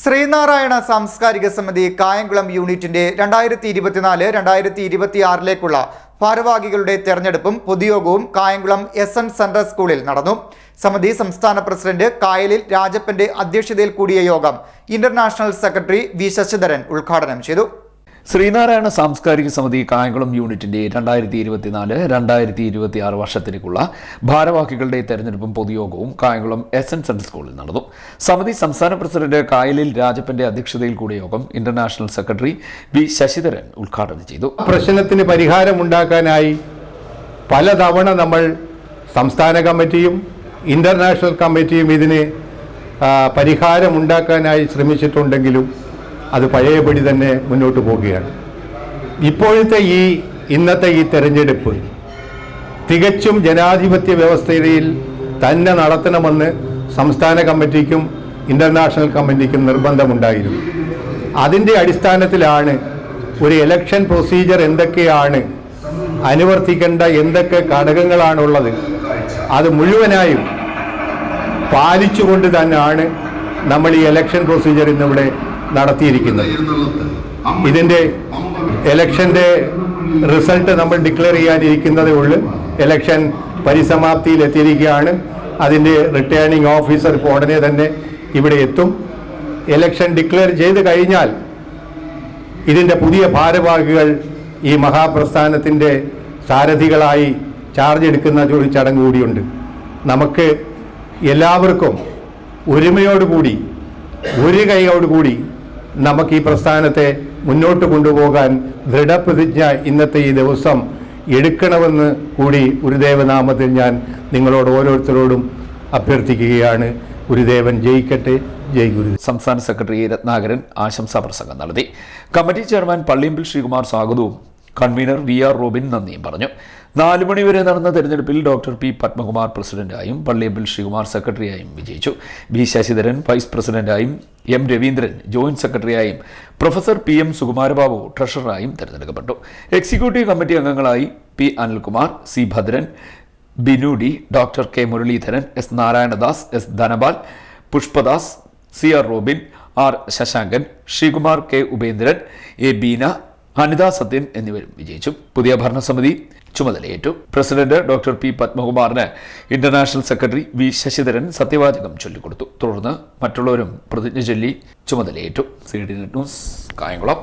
ശ്രീനാരായണ സാംസ്കാരിക സമിതി കായംകുളം യൂണിറ്റിന്റെ 2024-2026 ഭാരവാഹികളുടെ തെരഞ്ഞെടുപ്പും പൊതുയോഗവും കായംകുളം എസ്.എൻ. സെൻട്രൽ സ്കൂളിൽ നടന്നു. സമിതി സംസ്ഥാന പ്രസിഡന്റ് കായലിൽ രാജപ്പന്റെ അധ്യക്ഷതയിൽ കൂടിയ യോഗം ഇന്റർനാഷണൽ സെക്രട്ടറി വി ശശിധരൻ ഉദ്ഘാടനം ചെയ്തു. ശ്രീനാരായണ സാംസ്കാരിക സമിതി കായംകുളം യൂണിറ്റിന്റെ 2024-2026 വർഷത്തിലേക്കുള്ള ഭാരവാഹികളുടെ തെരഞ്ഞെടുപ്പും പൊതുയോഗവും കായംകുളം എസ്.എൻ. സെൻട്രൽ സ്കൂളിൽ നടന്നു. സമിതി സംസ്ഥാന പ്രസിഡന്റ് കായലിൽ രാജപ്പന്റെ അധ്യക്ഷതയിൽ കൂടിയ യോഗം ഇന്റർനാഷണൽ സെക്രട്ടറി വി ശശിധരൻ ഉദ്ഘാടനം ചെയ്തു. പ്രശ്നത്തിന് പരിഹാരമുണ്ടാക്കാനായി പലതവണ നമ്മൾ സംസ്ഥാന കമ്മിറ്റിയും ഇന്റർനാഷണൽ കമ്മിറ്റിയും ഇതിന് പരിഹാരമുണ്ടാക്കാനായി ശ്രമിച്ചിട്ടുണ്ടെങ്കിലും അത് പഴയപടി തന്നെ മുന്നോട്ട് പോവുകയാണ്. ഇപ്പോഴത്തെ ഇന്നത്തെ ഈ തെരഞ്ഞെടുപ്പ് തികച്ചും ജനാധിപത്യ വ്യവസ്ഥയിൽ തന്നെ നടത്തണമെന്ന് സംസ്ഥാന കമ്മിറ്റിക്കും ഇന്റർനാഷണൽ കമ്മിറ്റിക്കും നിർബന്ധമുണ്ടായിരുന്നു. അതിൻ്റെ അടിസ്ഥാനത്തിലാണ് ഒരു ഇലക്ഷൻ പ്രൊസീജിയർ എന്തൊക്കെയാണ്, അനുവർത്തിക്കേണ്ട എന്തൊക്കെ ഘടകങ്ങളാണുള്ളത്, അത് മുഴുവനായും പാലിച്ചുകൊണ്ട് തന്നെയാണ് നമ്മൾ ഈ ഇലക്ഷൻ പ്രൊസീജിയർ ഇന്നിവിടെ നടത്തിയിരിക്കുന്നത്. ഇതിൻ്റെ ഇലക്ഷൻ്റെ റിസൾട്ട് നമ്മൾ ഡിക്ലെയർ ചെയ്യാനിരിക്കുന്നതേ ഉള്ളൂ. ഇലക്ഷൻ പരിസമാപ്തിയിൽ എത്തിയിരിക്കുകയാണ്. അതിൻ്റെ റിട്ടേണിംഗ് ഓഫീസർ ഇപ്പോൾ ഉടനെ തന്നെ ഇവിടെ എത്തും. ഇലക്ഷൻ ഡിക്ലെയർ ചെയ്ത് കഴിഞ്ഞാൽ ഇതിൻ്റെ പുതിയ ഭാരവാഹികൾ ഈ മഹാപ്രസ്ഥാനത്തിൻ്റെ സാരഥികളായി ചാർജ് എടുക്കുന്ന ഒരു ചടങ്ങ് കൂടിയുണ്ട്. നമുക്ക് എല്ലാവർക്കും ഒരുമയോടുകൂടി ഒരു കൈയോടുകൂടി നമുക്ക് ഈ പ്രസ്ഥാനത്തെ മുന്നോട്ട് കൊണ്ടുപോകാൻ ദൃഢപ്രതിജ്ഞ ഇന്നത്തെ ഈ ദിവസം എടുക്കണമെന്ന് കൂടി ഗുരുദേവനാമത്തിൽ ഞാൻ നിങ്ങളോട് ഓരോരുത്തരോടും അഭ്യർത്ഥിക്കുകയാണ്. ഗുരുദേവൻ ജയിക്കട്ടെ. ജയ് ഗുരു. സംസ്ഥാന സെക്രട്ടറി രത്നാകരൻ ആശംസാ പ്രസംഗം നടത്തി. കമ്മിറ്റി ചെയർമാൻ പള്ളിയമ്പിൽ ശ്രീകുമാർ സ്വാഗതവും കൺവീനർ വി ആർ റോബിൻ നന്ദിയും പറഞ്ഞു. 4 മണിവരെ നടന്ന തെരഞ്ഞെടുപ്പിൽ ഡോക്ടർ പി പത്മകുമാർ പ്രസിഡന്റായും പള്ളിയമ്പിൽ ശ്രീകുമാർ സെക്രട്ടറിയായും വിജയിച്ചു. ബി ശശിധരൻ വൈസ് പ്രസിഡന്റായും എം രവീന്ദ്രൻ ജോയിന്റ് സെക്രട്ടറിയായും പ്രൊഫസർ പി എം സുകുമാരബാബു ട്രഷററായും തെരഞ്ഞെടുക്കപ്പെട്ടു. എക്സിക്യൂട്ടീവ് കമ്മിറ്റി അംഗങ്ങളായി P Anilkumar, C Bhadran, Binu D, doctor K Muraleedharan, S Narayanadas, S Dhanapal, Pushpadas, C R Robin, R Sasankan, Sreekumar K Upendran, A Beena, Anitha Sathyan എന്നിവരും വിജയിച്ചു. പുതിയ ഭരണസമിതി ചുമതലയേറ്റു. പ്രസിഡന്റ് ഡോക്ടർ പി പത്മകുമാറിന് ഇന്റർനാഷണൽ സെക്രട്ടറി വി ശശിധരൻ സത്യവാചകം ചൊല്ലിക്കൊടുത്തു. തുടർന്ന് മറ്റുള്ളവരും പ്രതിജ്ഞ ചൊല്ലി ചുമതലയേറ്റു. CDNet news Kayamkulam.